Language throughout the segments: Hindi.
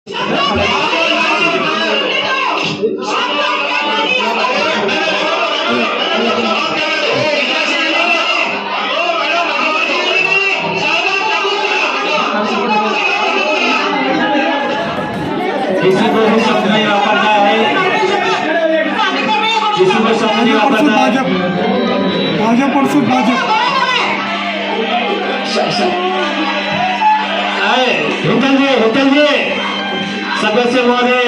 किसी को भी शब्द नहीं वापरना है, किसी को शब्द नहीं वापरना है। भाजप और सिर्फ भाजप। हितल जी, सदस्य महोदय,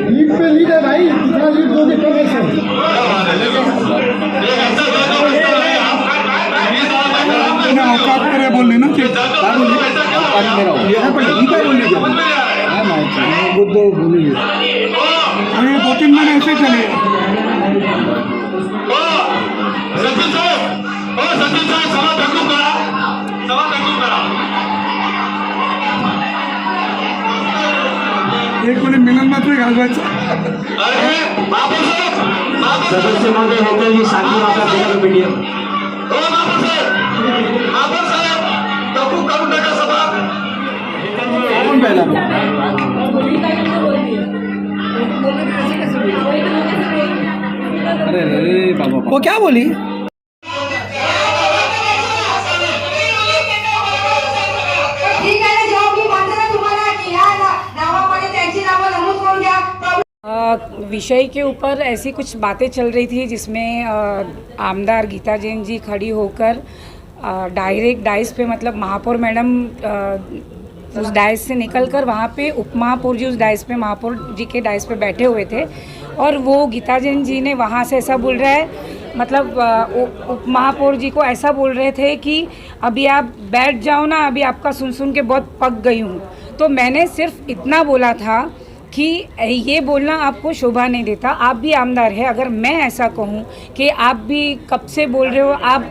लीड पे लीड है भाई, कितना लीड दोगे कम है सर। औकात करे बोलने ना कि अरे 2-3 महीने ऐसे चले। एक मिनिट मिलन मात्र घालवायचं। सदस्य महोदय होते ही साथी वाला देगा वीडियो। अरे बाबा वो क्या बोली? विषय के ऊपर ऐसी कुछ बातें चल रही थी जिसमें आमदार गीता जैन जी खड़ी होकर डायरेक्ट डाइस पे, मतलब महापौर मैडम उस डाइस से निकलकर वहाँ पे उप महापौर जी उस डाइस पे, महापौर जी के डाइस पे बैठे हुए थे और वो गीता जैन जी ने वहाँ से ऐसा बोल रहा है, मतलब उप महापौर जी को ऐसा बोल रहे थे कि अभी आप बैठ जाओ ना, अभी आपका सुन के बहुत पक गई हूँ। तो मैंने सिर्फ इतना बोला था कि ये बोलना आपको शोभा नहीं देता, आप भी आमदार है। अगर मैं ऐसा कहूँ कि आप भी कब से बोल रहे हो, आप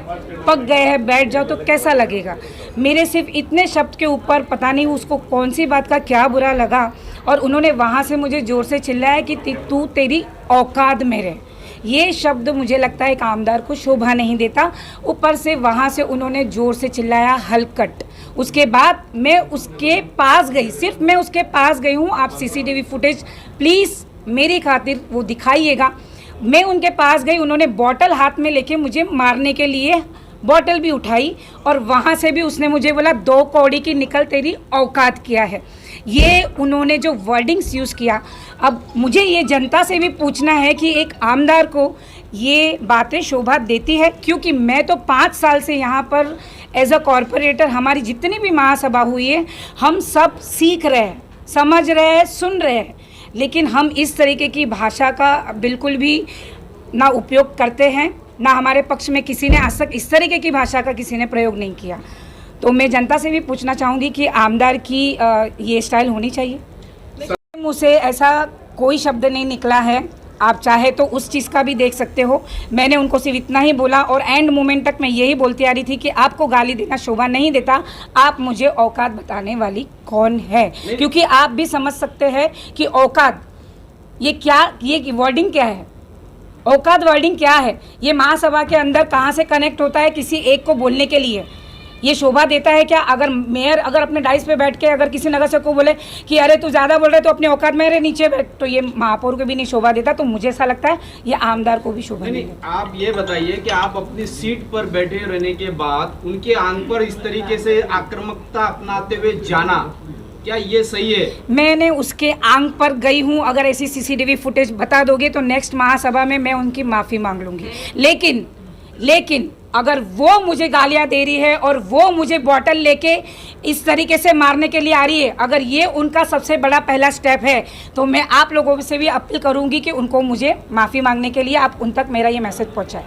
पक गए हैं, बैठ जाओ, तो कैसा लगेगा। मेरे सिर्फ इतने शब्द के ऊपर पता नहीं उसको कौन सी बात का क्या बुरा लगा और उन्होंने वहाँ से मुझे ज़ोर से चिल्लाया कि तू तेरी औकात में रह। ये शब्द मुझे लगता है एक आमदार को शोभा नहीं देता। ऊपर से वहाँ से उन्होंने ज़ोर से चिल्लाया हलकट। उसके बाद मैं उसके पास गई, सिर्फ मैं उसके पास गई हूँ। आप सीसीटीवी फुटेज प्लीज़ मेरी खातिर वो दिखाइएगा। मैं उनके पास गई, उन्होंने बॉटल हाथ में लेके मुझे मारने के लिए बॉटल भी उठाई और वहाँ से भी उसने मुझे बोला 2 कौड़ी की निकल, तेरी औकात क्या है। ये उन्होंने जो वर्डिंग्स यूज़ किया, अब मुझे ये जनता से भी पूछना है कि एक आमदार को ये बातें शोभा देती है? क्योंकि मैं तो 5 साल से यहाँ पर एज अ कॉरपोरेटर, हमारी जितनी भी महासभा हुई है, हम सब सीख रहे हैं, समझ रहे हैं, सुन रहे हैं, लेकिन हम इस तरीके की भाषा का बिल्कुल भी ना उपयोग करते हैं, ना हमारे पक्ष में किसी ने आज तक इस तरीके की भाषा का किसी ने प्रयोग नहीं किया। तो मैं जनता से भी पूछना चाहूँगी कि आमदार की ये स्टाइल होनी चाहिए। मुँह से ऐसा कोई शब्द नहीं निकला है, आप चाहे तो उस चीज़ का भी देख सकते हो। मैंने उनको सिर्फ इतना ही बोला और एंड मोमेंट तक मैं यही बोलती आ रही थी कि आपको गाली देना शोभा नहीं देता, आप मुझे औकात बताने वाली कौन है। क्योंकि आप भी समझ सकते हैं कि औकात ये क्या, ये वर्डिंग क्या है, औकात वर्डिंग क्या है। ये महासभा के अंदर कहाँ से कनेक्ट होता है किसी एक को बोलने के लिए? ये शोभा देता है क्या? अगर मेयर अगर अपने डाइस पे बैठ के अगर किसी नगर सेवक को बोले कि अरे तू ज़्यादा बोल रहे तो अपने औकात में नीचे बैठ, तो ये महापौर को भी नहीं शोभा देता। तो मुझे ऐसा लगता है ये आमदार को भी शोभा नहीं देता। आप ये बताइए कि आप अपनी सीट पर बैठे रहने के बाद उनके आंख पर इस तरीके से आक्रामकता अपनाते हुए जाना, क्या ये सही है? मैंने उसके आंख पर गई हूँ, अगर ऐसी सीसीटीवी फुटेज बता दोगे तो नेक्स्ट महासभा में मैं उनकी माफ़ी मांग लूँगी। लेकिन अगर वो मुझे गालियाँ दे रही है और वो मुझे बॉटल लेके इस तरीके से मारने के लिए आ रही है, अगर ये उनका सबसे बड़ा पहला स्टेप है, तो मैं आप लोगों से भी अपील करूँगी कि उनको मुझे माफ़ी मांगने के लिए आप उन तक मेरा ये मैसेज पहुँचाएं।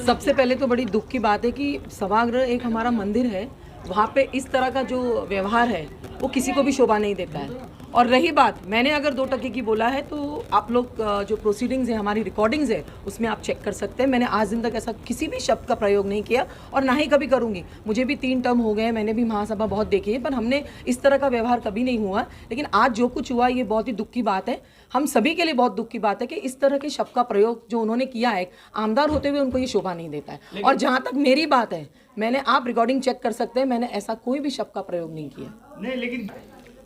सबसे पहले तो बड़ी दुख की बात है कि सभागृह एक हमारा मंदिर है, वहाँ पे इस तरह का जो व्यवहार है वो किसी को भी शोभा नहीं देता है। और रही बात, मैंने अगर 2% की बोला है तो आप लोग जो प्रोसीडिंग्स है, हमारी रिकॉर्डिंग्स है, उसमें आप चेक कर सकते हैं। मैंने आज दिन तक ऐसा किसी भी शब्द का प्रयोग नहीं किया और ना ही कभी करूँगी। मुझे भी 3 टर्म हो गए, मैंने भी महासभा बहुत देखी है, पर हमने इस तरह का व्यवहार कभी नहीं हुआ। लेकिन आज जो कुछ हुआ ये बहुत ही दुख की बात है, हम सभी के लिए बहुत दुख की बात है कि इस तरह के शब्द का प्रयोग जो उन्होंने किया है, आमदार होते हुए उनको ये शोभा नहीं देता है। और जहाँ तक मेरी बात है, मैंने, आप रिकॉर्डिंग चेक कर सकते हैं, मैंने ऐसा कोई भी शब्द का प्रयोग नहीं किया। नहीं, लेकिन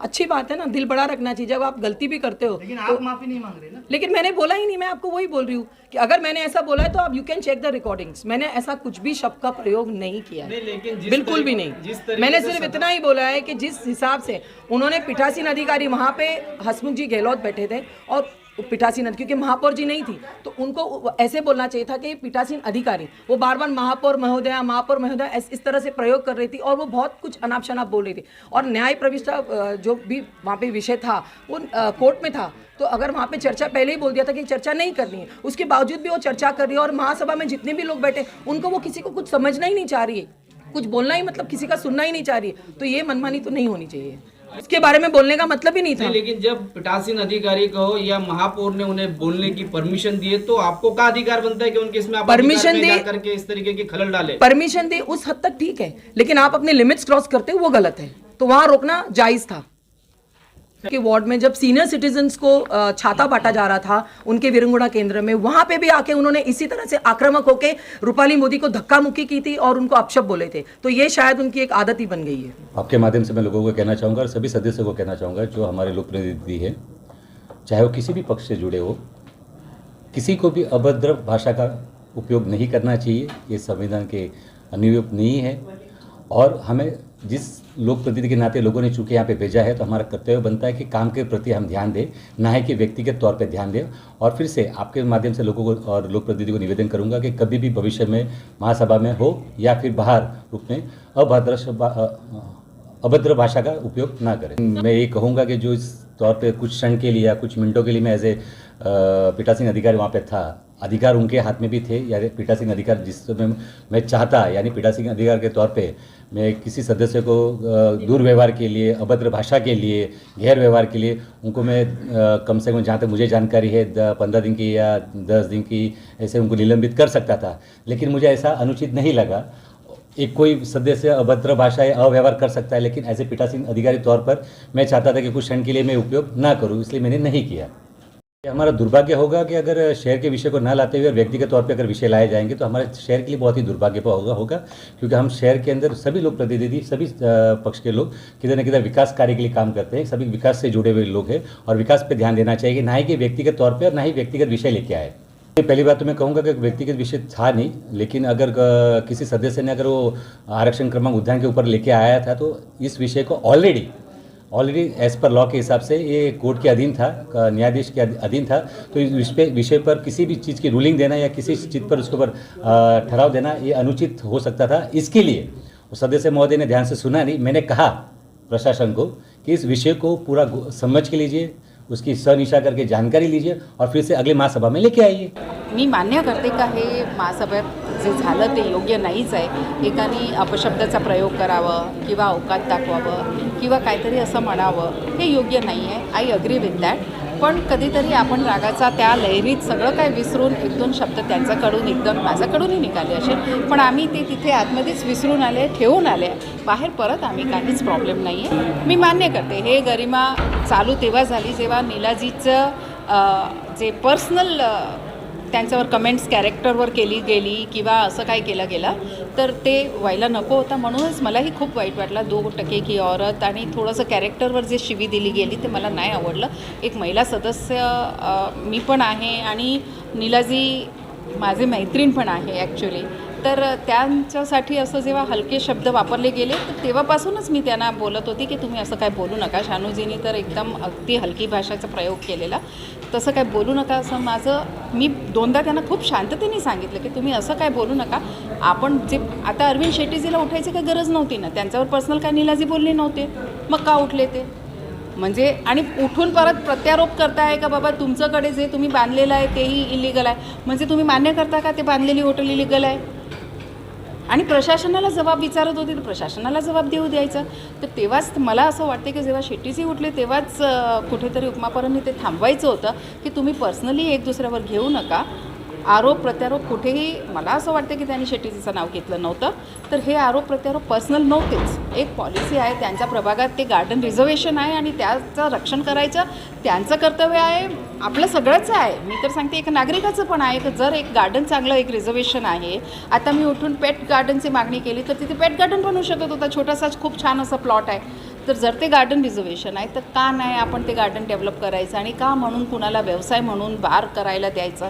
अच्छी बात है ना, दिल बड़ा रखना चाहिए। जब आप गलती भी करते हो, लेकिन आप माफी नहीं मांग रहे ना। लेकिन मैंने बोला ही नहीं, मैं आपको वही बोल रही हूँ कि अगर मैंने ऐसा बोला है तो आप you can check the recordings. मैंने ऐसा कुछ भी शब्द का प्रयोग नहीं किया है, लेकिन बिल्कुल भी नहीं। मैंने सिर्फ इतना ही बोला है कि जिस हिसाब से उन्होंने पीठासीन अधिकारी, वहाँ पे हसमुख जी गहलोत बैठे थे और पीठासीन, क्योंकि महापौर जी नहीं थी, तो उनको ऐसे बोलना चाहिए था कि पीठासीन अधिकारी, वो बार बार महापौर महोदया इस तरह से प्रयोग कर रही थी और वो बहुत कुछ अनाप शनाप बोल रही थी। और न्याय प्रविष्टा जो भी वहाँ पे विषय था वो कोर्ट में था, तो अगर वहाँ पे चर्चा पहले ही बोल दिया था कि चर्चा नहीं करनी है, उसके बावजूद भी वो चर्चा कर रही है। और महासभा में जितने भी लोग बैठे, उनको वो किसी को कुछ समझना ही नहीं चाह रही है, कुछ बोलना ही, मतलब किसी का सुनना ही नहीं चाह रही है। तो ये मनमानी तो नहीं होनी चाहिए, इसके बारे में बोलने का मतलब ही नहीं था। लेकिन जब पीठासीन अधिकारी को या महापौर ने उन्हें बोलने की परमिशन दी है, तो आपको क्या अधिकार बनता है कि उनके इसमें परमिशन दे करके इस तरीके की खलल डाले? परमिशन दे उस हद तक ठीक है, लेकिन आप अपने लिमिट्स क्रॉस करते हो, वो गलत है। तो वहां रोकना जायज था कि वार्ड में जब सीनियर सिटीजन्स को छाता बांटा जा रहा था उनके विरंगुड़ा केंद्र में, वहां पे भी आके उन्होंने इसी तरह से आक्रामक होके रूपाली मोदी को धक्का मुक्की की थी और उनको अपशब्द बोले थे। तो ये शायद उनकी एक आदत ही बन गई है। आपके माध्यम से मैं लोगों को कहना चाहूँगा और सभी सदस्यों को कहना चाहूँगा जो हमारे लोक प्रतिनिधि है, चाहे वो किसी भी पक्ष से जुड़े हो, किसी को भी अभद्र भाषा का उपयोग नहीं करना चाहिए। ये संविधान के अनुरूप नहीं है और हमें जिस लोक प्रतिनिधि के नाते लोगों ने चूँकि यहाँ पे भेजा है, तो हमारा कर्तव्य बनता है कि काम के प्रति हम ध्यान दें, ना है कि व्यक्तिगत तौर पे ध्यान दें। और फिर से आपके माध्यम से लोगों को और लोक प्रतिनिधि को निवेदन करूँगा कि कभी भी भविष्य में महासभा में हो या फिर बाहर रूप में अभद्र भाषा का उपयोग ना करें। मैं ये कहूँगा कि जो इस तौर पे कुछ क्षण के लिए या कुछ मिनटों के लिए मैं एज ए पीठासीन अधिकारी वहाँ पे था, अधिकार उनके हाथ में भी थे, या पीठासीन अधिकार जिस समय मैं चाहता, यानी पीठासीन अधिकार के तौर पे मैं किसी सदस्य को दुर्व्यवहार के लिए, अभद्र भाषा के लिए, गैर व्यवहार के लिए उनको मैं कम से कम जहाँ तक मुझे जानकारी है 15 दिन की या 10 दिन की ऐसे उनको निलंबित कर सकता था। लेकिन मुझे ऐसा अनुचित नहीं लगा। एक कोई सदस्य अभद्र भाषा या अव्यवहार कर सकता है, लेकिन ऐसे पीठासीन अधिकारी तौर पर मैं चाहता था कि कुछ क्षण के लिए मैं उपयोग ना करूँ, इसलिए मैंने नहीं किया। हमारा दुर्भाग्य होगा कि अगर शहर के विषय को ना लाते हुए और व्यक्तिगत तौर पे अगर विषय लाए जाएंगे तो हमारे शहर के लिए बहुत ही दुर्भाग्यपूर्ण होगा, क्योंकि हम शहर के अंदर सभी लोग प्रतिनिधि, सभी पक्ष के लोग किधर न किधर विकास कार्य के लिए काम करते हैं, सभी विकास से जुड़े हुए लोग हैं और विकास पे ध्यान देना चाहिए, ना ही कि व्यक्तिगत तौर पर और ना ही व्यक्तिगत विषय लेके आए। पहली बात तो मैं कहूँगा कि व्यक्तिगत विषय था नहीं, लेकिन अगर किसी सदस्य ने अगर वो आरक्षण क्रमांक उद्यान के ऊपर लेके आया था तो इस विषय को ऑलरेडी एज पर लॉ के हिसाब से ये कोर्ट के अधीन था, न्यायाधीश के अधीन था। तो इस विषय पर किसी भी चीज़ की रूलिंग देना या किसी चीज़ पर उसके ऊपर ठहराव देना ये अनुचित हो सकता था। इसके लिए सदस्य महोदय ने ध्यान से सुना नहीं। मैंने कहा प्रशासन को कि इस विषय को पूरा समझ के लीजिए, उसकी सनिशा करके जानकारी लीजिए और फिर से अगले महासभा में लेके आइए। मी मान्य करते का हे महासभेत जे झालं ते योग्य नाहीच आहे। एकाने अपशब्दाचा प्रयोग करावं किंवा अवकात दाखवावं किंवा काहीतरी असं म्हणावं हे योग्य नाही आहे। I agree with that. पण कधीतरी आपण रागाचा त्या लहरीत सगळं काय विसरून एक दोन शब्द त्यांच्याकडून एकदम माझ्याकडूनही निघाले असेल, पण आम्ही ते तिथे आतमध्येच विसरून आले, ठेवून आले, बाहेर परत आम्ही काहीच प्रॉब्लेम नाही आहे। मी मान्य करते हे गरिमा चालू तेव्हा झाली जेव्हा नीलाजीचं जे पर्सनल त्यांच्यावर कमेंट्स कॅरेक्टरवर केली गेली किंवा असं काय केलं गेलं तर ते व्हायला नको होता। म्हणूनच मलाही खूप वाईट वाटलं 2% की औरत आणि थोडंसं कॅरेक्टरवर जे शिवी दिली गेली ते मला नाही आवडलं। एक महिला सदस्य मी पण आहे आणि नीलाजी माझे मैत्रीण पण आहे ॲक्च्युली, तर त्यांच्यासाठी असं जेव्हा हलके शब्द वापरले गेले तर तेव्हापासूनच मी त्यांना बोलत होती की तुम्ही असं काय बोलू नका। शानूजींनी तर एकदम अगदी हलकी भाषेचा प्रयोग केलेला, तसं काय बोलू नका असं मी दोनदा त्यांना खूप शांततेने सांगितलं की तुम्ही असं काय बोलू नका। आपण जे आता अरविंद शेट्टीजीला उठायची काही गरज नव्हती ना, त्यांच्यावर पर्सनल काय नीलाजी बोलले नव्हते, मग का उठले ते? म्हणजे आणि उठून परत प्रत्यारोप करताय का बाबा तुमच्याकडे जे तुम्ही बांधलेलं आहे तेही इलिगल आहे, म्हणजे तुम्ही मान्य करता का ते बांधलेली हॉटेल इलिगल आहे? आणि प्रशासनाला जबाब विचारत होते तर प्रशासनाला जबाब देऊ द्यायचा. तर तेव्हाच मला असं वाटते की जेव्हा शेट्टीजी उठले तेव्हाच कुठेतरी उपमापरांनी ते थांबवायचं होतं की तुम्ही पर्सनली एक दुसऱ्यावर घेऊ नका. आरोप प्रत्यारोप कुठेही मला असं वाटतं की त्यांनी शेट्टीजीचं नाव घेतलं नव्हतं. तर हे आरोप प्रत्यारोप पर्सनल नव्हतेच. एक पॉलिसी आहे, त्यांच्या प्रभागात ते गार्डन रिझर्वेशन आहे आणि त्याचं रक्षण करायचं त्यांचं कर्तव्य आहे, आपलं सगळंच आहे. मी तर सांगते एक नागरिकाचं पण आहे की जर एक गार्डन चांगलं एक रिझर्वेशन आहे. आता मी उठून पेट गार्डनची मागणी केली तर तिथे पेट गार्डन बनवू शकत होता, छोटासाच खूप छान असं प्लॉट आहे. तर जर ते गार्डन रिझर्वेशन आहे तर का नाही आपण ते गार्डन डेव्हलप करायचं आणि का म्हणून कुणाला व्यवसाय म्हणून बार करायला द्यायचं.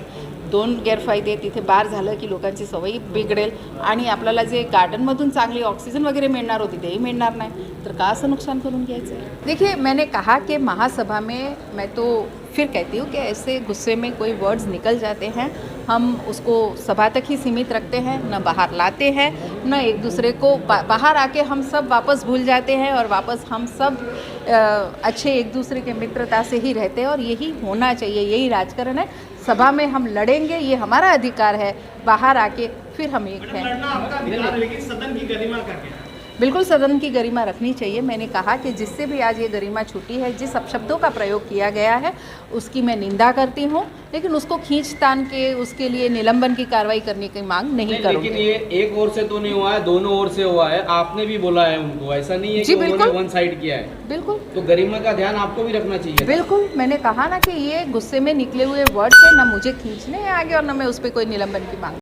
दोन गैरफायदे, तिथे बार झालं की लोकांची सवयी बिघडेल आणि आपल्याला जे गार्डनमधून चांगली ऑक्सिजन वगैरे मिळणार होती तेही मिळणार नाही. तर का असं नुकसान करून घ्यायचं आहे. देखिए मैंने कहा कि महासभा में मैं तो फिर कहती हूँ कि ऐसे गुस्से में कोई वर्ड्स निकल जाते हैं, हम उसको सभा तक ही सीमित रखते हैं, न बाहर लाते हैं, न एक दूसरे को बाहर आके हम सब वापस भूल जाते हैं और वापस हम सब अच्छे एक दूसरे के मित्रता से ही रहते हैं. और यही होना चाहिए, यही राजकारण है. सभा में हम लड़ेंगे, ये हमारा अधिकार है. बाहर आके फिर हम एक हैं. लेकिन सदन की गरिमा करके बिल्कुल सदन की गरिमा रखनी चाहिए. मैंने कहा कि जिससे भी आज ये गरिमा छूटी है, जिस अपशब्दों का प्रयोग किया गया है उसकी मैं निंदा करती हूँ, लेकिन उसको खींच तान के उसके लिए निलंबन की कार्रवाई करने की मांग नहीं करूँगी. लेकिन ये एक ओर से तो नहीं हुआ है, दोनों ओर से हुआ है. आपने भी बोला है उनको, ऐसा नहीं है जी, कि उन्होंने वन साइड किया है. बिल्कुल तो गरिमा का ध्यान आपको भी रखना चाहिए. बिल्कुल, मैंने कहा ना कि ये गुस्से में निकले हुए वर्ड्स है, ना मुझे खींचने हैं आगे और ना मैं उस पर कोई निलंबन की मांग